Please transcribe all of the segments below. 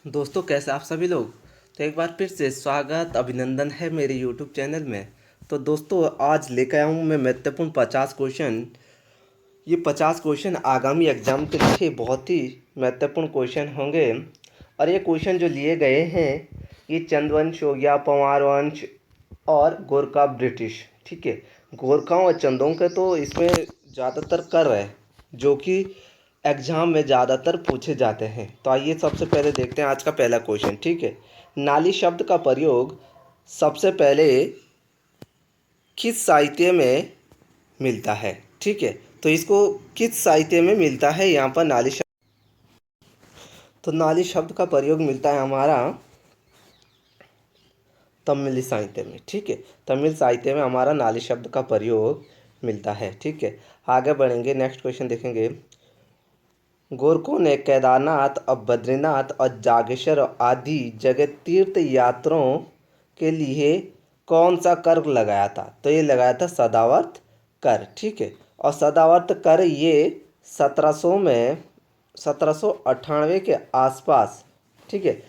दोस्तों, कैसे आप सभी लोग। तो एक बार फिर से स्वागत अभिनंदन है मेरे यूट्यूब चैनल में। तो दोस्तों, आज लेकर आया हूँ मैं महत्वपूर्ण 50 क्वेश्चन। ये 50 क्वेश्चन आगामी एग्जाम के लिए बहुत ही महत्वपूर्ण क्वेश्चन होंगे। और ये क्वेश्चन जो लिए गए हैं, ये चंदवंश हो गया, पंवार वंश और गोरखा ब्रिटिश। ठीक है, गोरखाओं और चंदों के तो इसमें ज़्यादातर कर रहे हैं, जो कि एग्जाम में ज़्यादातर पूछे जाते हैं। तो आइए सबसे पहले देखते हैं आज का पहला क्वेश्चन। ठीक है, नाली शब्द का प्रयोग सबसे पहले किस साहित्य में मिलता है। ठीक है, तो इसको किस साहित्य में मिलता है, यहाँ पर नाली शब्द। तो नाली शब्द का प्रयोग मिलता है हमारा तमिल साहित्य में। ठीक है, तमिल साहित्य में हमारा नाली शब्द का प्रयोग मिलता है। ठीक है, आगे बढ़ेंगे, नेक्स्ट क्वेश्चन देखेंगे। गोरखों ने केदारनाथ और बद्रीनाथ और जागेश्वर आदि जगह तीर्थ यात्रियों के लिए कौन सा कर लगाया था। तो ये लगाया था सदावर्त कर। ठीक है, और सदावर्त कर ये 1700 में 1798 के आसपास। ठीक है,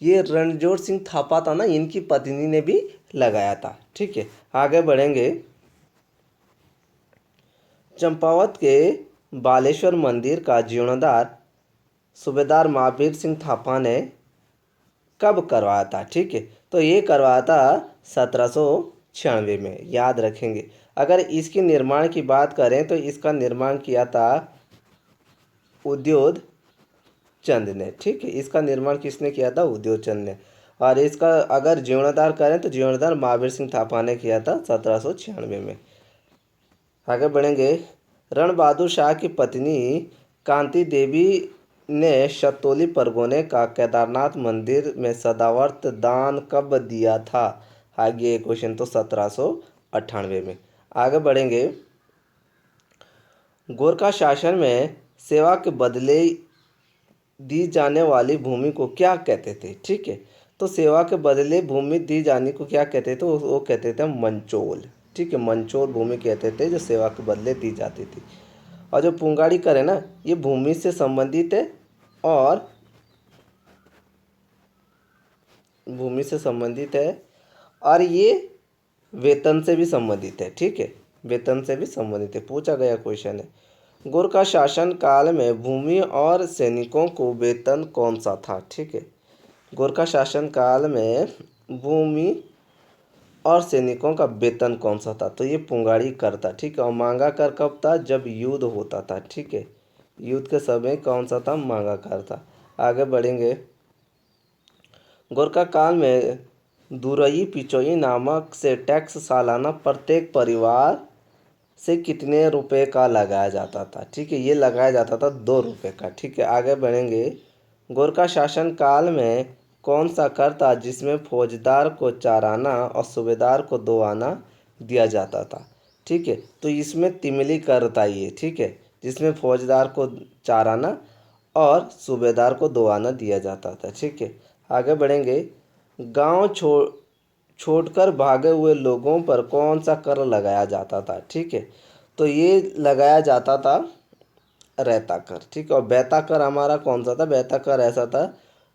ये रणजोर सिंह थापा था ना, इनकी पत्नी ने भी लगाया था। ठीक है, आगे बढ़ेंगे। चंपावत के बालेश्वर मंदिर का जीर्णोद्धार सूबेदार महावीर सिंह थापा ने कब करवाया था। ठीक है, तो ये करवाया था 1796 में, याद रखेंगे। अगर इसके निर्माण की बात करें तो इसका निर्माण किया था उद्योग चंद ने। ठीक है, इसका निर्माण किसने किया था, उद्योग चंद ने। और इसका अगर जीर्णोद्धार करें तो जीर्णोद्धार महावीर सिंह थापा ने किया था 1796 में। आगे बढ़ेंगे। रण बहादुर शाह की पत्नी कांति देवी ने शतौली परगोने का केदारनाथ मंदिर में सदावर्त दान कब दिया था। आगे ये क्वेश्चन तो 1798 में। आगे बढ़ेंगे। गोरखा शासन में सेवा के बदले दी जाने वाली भूमि को क्या कहते थे। ठीक है, तो सेवा के बदले भूमि दी जाने को क्या कहते थे, तो वो कहते थे मंचोल। ठीक है, मंचोल भूमि कहते थे जो सेवा के बदले दी जाती थी। और जो पुंगाड़ी कर है ना, ये भूमि से संबंधित है और भूमि से संबंधित है और ये वेतन से भी संबंधित है। ठीक है, वेतन से भी संबंधित है, पूछा गया क्वेश्चन है। गोरखा शासन काल में भूमि और सैनिकों को वेतन कौन सा था। ठीक है, गोरखा शासन काल में भूमि और सैनिकों का वेतन कौन सा था, तो ये पुंगाड़ी कर था। ठीक है, और मांगा कर कब था, जब युद्ध होता था। ठीक है, युद्ध के समय कौन सा था, मांगा कर था। आगे बढ़ेंगे। गोरखा काल में दुरई पिचोई नामक से टैक्स सालाना प्रत्येक परिवार से कितने रुपए का लगाया जाता था। ठीक है, ये लगाया जाता था 2 रुपये का। ठीक है, आगे बढ़ेंगे। गोरखा शासन काल में कौन सा कर था जिसमें फौजदार को 4 आना और सूबेदार को 2 आना दिया जाता था। ठीक है, तो इसमें तिमली कर था ये। ठीक है, जिसमें फौजदार को 4 आना और सूबेदार को 2 आना दिया जाता था। ठीक है, आगे बढ़ेंगे। गांव छोड़कर भागे हुए लोगों पर कौन सा कर लगाया जाता था। ठीक है, तो ये लगाया जाता था रहता कर। ठीक है, और बैता कर हमारा कौन सा था, बैता कर ऐसा था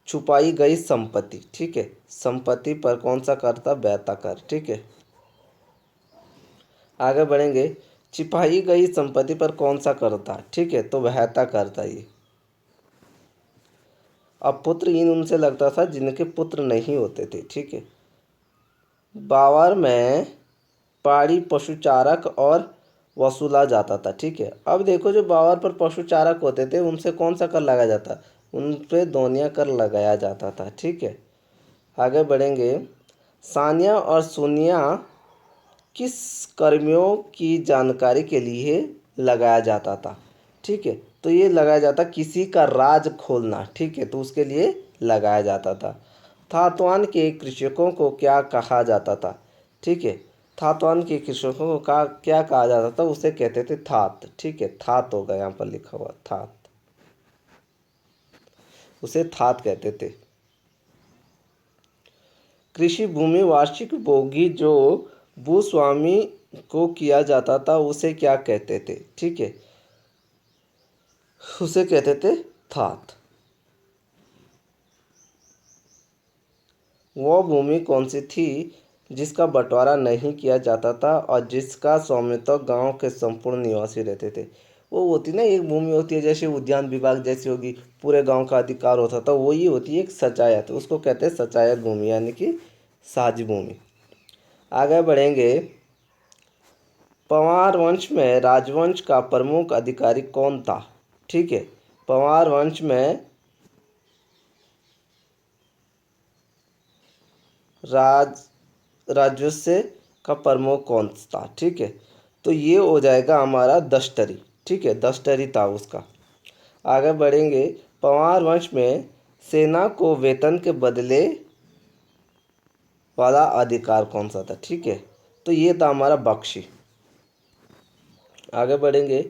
छुपाई गई संपत्ति। ठीक है, संपत्ति पर कौन सा कर था, बैता कर। ठीक है, आगे बढ़ेंगे। छिपाई गई संपत्ति पर कौन सा कर था। ठीक है, तो बहता कर था ये। अब पुत्र इन उनसे लगता था जिनके पुत्र नहीं होते थे। ठीक है, बावर में पहाड़ी पशुचारक और वसूला जाता था। ठीक है, अब देखो जो बावर पर पशुचारक होते थे उनसे कौन सा कर लगाया जाता, उन पे दोनिया कर लगाया जाता था। ठीक है, आगे बढ़ेंगे। सानिया और सोनिया किस कर्मियों की जानकारी के लिए लगाया जाता था। ठीक है, तो ये लगाया जाता किसी का राज खोलना। ठीक है, तो उसके लिए लगाया जाता था। थातवान के कृषकों को क्या कहा जाता था। ठीक है, थातवान के कृषकों को क्या कहा जाता था, उसे कहते थे थात। ठीक है, थात होगा यहाँ पर लिखा हुआ थात, उसे थात कहते थे। कृषि भूमि वार्षिक भोगी जो भूस्वामी को किया जाता था उसे क्या कहते थे। ठीक है, उसे कहते थे थात। वो भूमि कौन सी थी जिसका बंटवारा नहीं किया जाता था और जिसका स्वामित्व गांव के संपूर्ण निवासी रहते थे? वो होती ना, एक भूमि होती है जैसे उद्यान विभाग जैसी होगी, पूरे गांव का अधिकार होता था, वही होती है एक सचायत, उसको कहते हैं सचायत भूमि यानी कि साझी भूमि। आगे बढ़ेंगे। पंवार वंश में राजवंश का प्रमुख अधिकारी कौन था? ठीक है, पंवार वंश में राज राजस्व का प्रमुख कौन था? ठीक है, तो ये हो जाएगा हमारा दष्टरी। ठीक है, दष्टरी था उसका। आगे बढ़ेंगे। पंवार वंश में सेना को वेतन के बदले वाला अधिकार कौन सा था? ठीक है, तो ये था हमारा बख्शी। आगे बढ़ेंगे।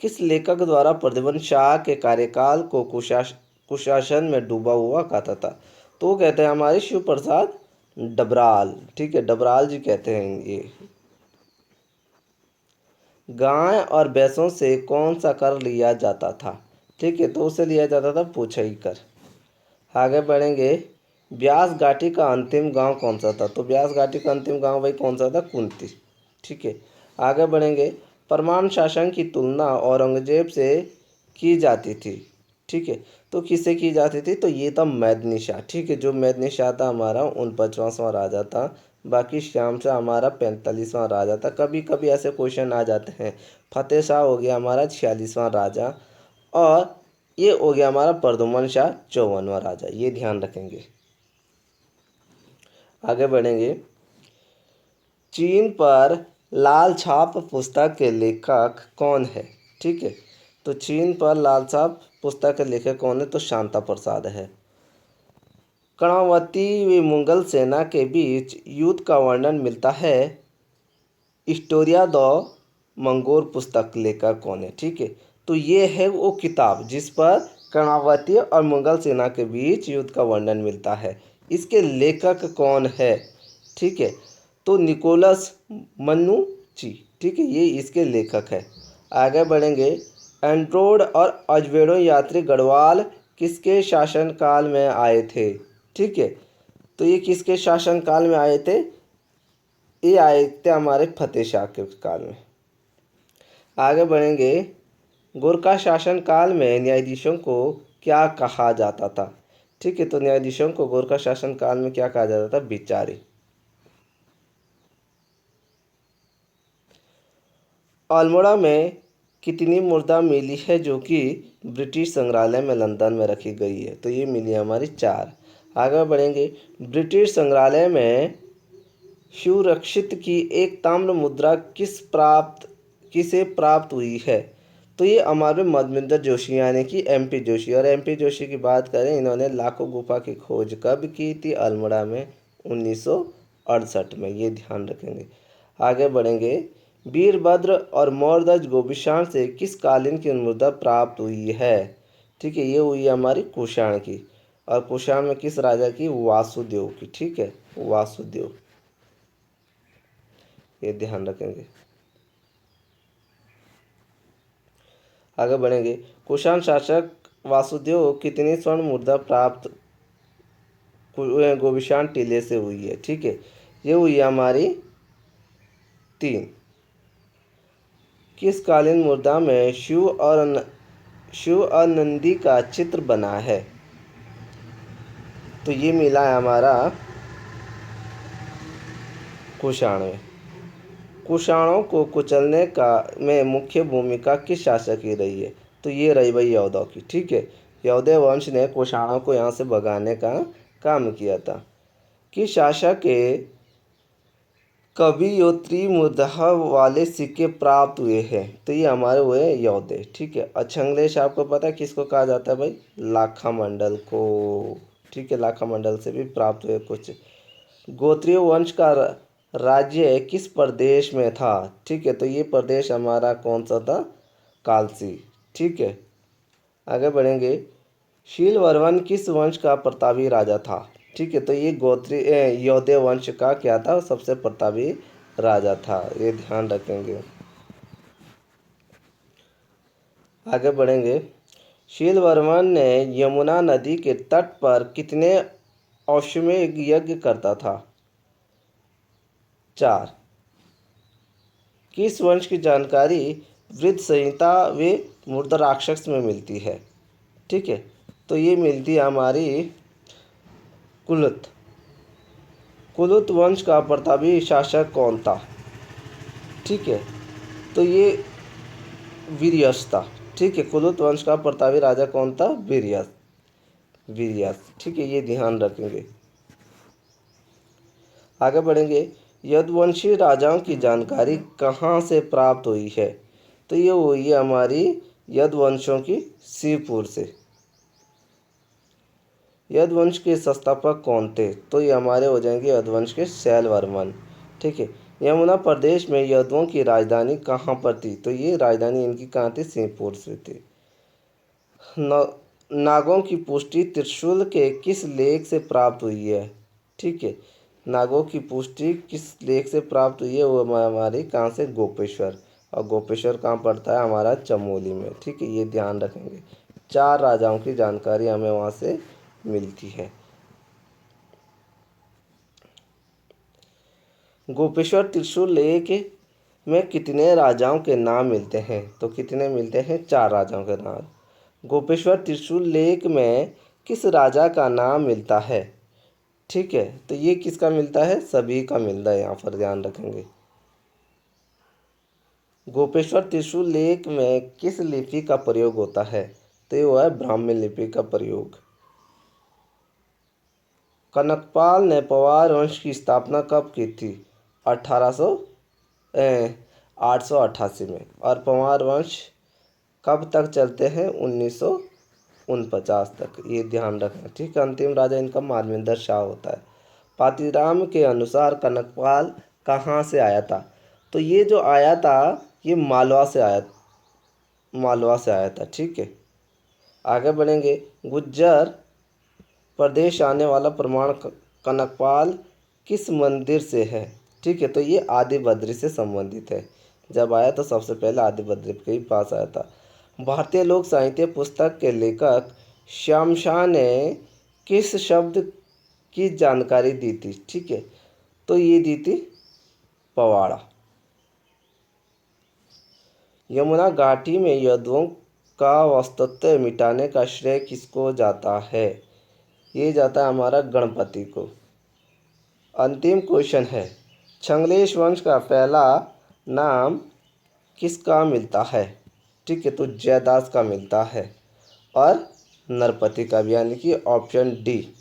किस लेखक द्वारा प्रद्युम्न शाह के कार्यकाल को कुशासन में डूबा हुआ कहता था? तो वो कहते हैं हमारे शिव प्रसाद डबराल। ठीक है, डबराल जी कहते हैं ये। गाय और भैंसों से कौन सा कर लिया जाता था? ठीक है, तो उसे लिया जाता था पुछई कर। आगे बढ़ेंगे। ब्यास घाटी का अंतिम गांव कौन सा था? तो ब्यास घाटी का अंतिम गांव भाई कौन सा था? कुंती। ठीक है, आगे बढ़ेंगे। परमान शासन की तुलना औरंगजेब से की जाती थी। ठीक है, तो किससे की जाती थी? तो ये था मैदनी शाह। ठीक है, जो मैदनी शाह था हमारा 49वां राजा था, बाकी श्याम शाह हमारा 45वां राजा था। कभी कभी ऐसे क्वेश्चन आ जाते हैं। फतेह शाह हो गया हमारा 46वां राजा, और ये हो गया हमारा प्रद्युम्न शाह 54वां राजा, ये ध्यान रखेंगे। आगे बढ़ेंगे। चीन पर लाल छाप पुस्तक के लेखक कौन है? ठीक है, तो चीन पर लाल छाप पुस्तक के लेखक कौन है? तो शांता प्रसाद है। कर्णावती व मुगल सेना के बीच युद्ध का वर्णन मिलता है। हिस्टोरिया द मंगोर पुस्तक लेखक कौन है? ठीक है, तो ये है वो किताब जिस पर कर्णावती और मुगल सेना के बीच युद्ध का वर्णन मिलता है। इसके लेखक कौन है? ठीक है, तो निकोलस मन्नुची। ठीक है, ये इसके लेखक है। आगे बढ़ेंगे। एंड्रोड और अजवेरो यात्री गढ़वाल किसके शासनकाल में आए थे? ठीक है, तो ये किसके शासनकाल में आए थे? ये आए थे हमारे फतेह शाह के काल में। आगे बढ़ेंगे। गोरखा शासन काल में न्यायाधीशों को क्या कहा जाता था? ठीक है, तो न्यायाधीशों को गोरखा शासन काल में क्या कहा जाता था? बिचारे। अल्मोड़ा में कितनी मुर्दा मिली है जो कि ब्रिटिश संग्रहालय में लंदन में रखी गई है? तो ये मिली हमारी 4। आगे बढ़ेंगे। ब्रिटिश संग्रहालय में सुरक्षित की एक ताम्र मुद्रा किसे प्राप्त हुई है? तो ये हमारे मधुमिंदर जोशी यानी कि एमपी जोशी। और एमपी जोशी की बात करें, इन्होंने लाखों गुफा की खोज कब की थी? अल्मोड़ा में 1968 में, ये ध्यान रखेंगे। आगे बढ़ेंगे। वीरभद्र और मौर्यध्वज गोभिषाण से किस कालीन की मुद्रा प्राप्त हुई है? ठीक है, ये हुई है हमारी कुषाण की। और कुषाण में किस राजा की? वासुदेव की। ठीक है, वासुदेव, ये ध्यान रखेंगे। आगे बढ़ेंगे। कुषाण शासक वासुदेव कितनी स्वर्ण मुद्रा प्राप्त गोविशान टीले से हुई है? ठीक है, ये हुई है हमारी 3। किस कालीन मुद्रा में शिव और नंदी का चित्र बना है? तो ये मिला है हमारा कुषाण में। कुषाणों को कुचलने का में मुख्य भूमिका किस शासक की रही है? तो ये रही भाई यौदव की। ठीक है, यौदेव वंश ने कुषाणों को यहाँ से भगाने का काम किया था। किस शासक के कवियोत्री मुद्रा वाले सिक्के प्राप्त हुए हैं? तो ये हमारे हुए यौदे। ठीक है, अछंगलेश आपको पता है किसको कहा जाता है भाई? लाखा मंडल को। ठीक है, लाखा मंडल से भी प्राप्त हुए कुछ। गोत्रीय वंश का राज्य किस प्रदेश में था? ठीक है, तो ये प्रदेश हमारा कौन सा था? कालसी। ठीक है, आगे बढ़ेंगे। शीलवर्मन किस वंश का प्रतापी राजा था? ठीक है, तो ये गोत्रीय यौधेय वंश का क्या था? सबसे प्रतापी राजा था, ये ध्यान रखेंगे। आगे बढ़ेंगे। शीलवर्मन ने यमुना नदी के तट पर कितने अश्वमेध यज्ञ करता था। 4 किस वंश की जानकारी वृद्ध संहिता व मुद्राक्षर में मिलती है? ठीक है, तो ये मिलती है हमारी कुलुत। कुलुत वंश का प्रतापी शासक कौन था? ठीक है, तो ये वीर्यस था। ठीक है, कुलुत वंश का प्रतापी राजा कौन था? वीर्यस। वीर्यस, ठीक है, ये ध्यान रखेंगे। आगे बढ़ेंगे। यदुवंशी राजाओं की जानकारी कहाँ से प्राप्त हुई है? तो ये हुई है हमारी यदुवंशों की शिवपुर से। यदुवंश के संस्थापक कौन थे? तो ये हमारे हो जाएंगे यदुवंश के शैलवर्मन। ठीक है, यमुना प्रदेश में यदुओं की राजधानी कहाँ पर थी? तो ये राजधानी इनकी कहाँ थी? शिवपुर से थी। नागों की पुष्टि त्रिशूल के किस लेख से प्राप्त हुई है? ठीक है, नागों की पुष्टि किस लेख से प्राप्त हुई है? वो हमारी कहाँ से? गोपेश्वर। और गोपेश्वर कहाँ पड़ता है? हमारा चमोली में। ठीक है, ये ध्यान रखेंगे। 4 राजाओं की जानकारी हमें वहाँ से मिलती है। गोपेश्वर त्रिशूल लेख में कितने राजाओं के नाम मिलते हैं? तो कितने मिलते हैं? 4 राजाओं के नाम। गोपेश्वर त्रिशूल लेख में किस राजा का नाम मिलता है? ठीक है, तो ये किसका मिलता है? सभी का मिलता है, यहाँ पर ध्यान रखेंगे। गोपेश्वर त्रिशूल लेख में किस लिपि का प्रयोग होता है? तो ये हुआ है ब्राह्मी लिपि का प्रयोग। कनकपाल ने पवार वंश की स्थापना कब की थी? 888 में। और पवार वंश कब तक चलते हैं? 1949 तक, ये ध्यान रखना। ठीक है, अंतिम राजा इनका माधवेंद्र शाह होता है। पातीराम के अनुसार कनकपाल कहाँ से आया था? तो ये जो आया था ये मालवा से आया था। ठीक है, आगे बढ़ेंगे। गुज्जर प्रदेश आने वाला प्रमाण कनकपाल किस मंदिर से है? ठीक है, तो ये आदि बद्री से संबंधित है। जब आया तो सबसे पहले आदि बद्री के ही पास आया था। भारतीय लोक साहित्य पुस्तक के लेखक श्याम शाह ने किस शब्द की जानकारी दी थी? ठीक है, तो ये दी थी पवाड़ा। यमुना घाटी में यदुओं का अस्तित्व मिटाने का श्रेय किसको जाता है? ये जाता है हमारा गणपति को। अंतिम क्वेश्चन है, छंगलेश वंश का पहला नाम किसका मिलता है? ठीक है, तो जयदास का मिलता है। और नरपति का भी, यानी कि ऑप्शन डी।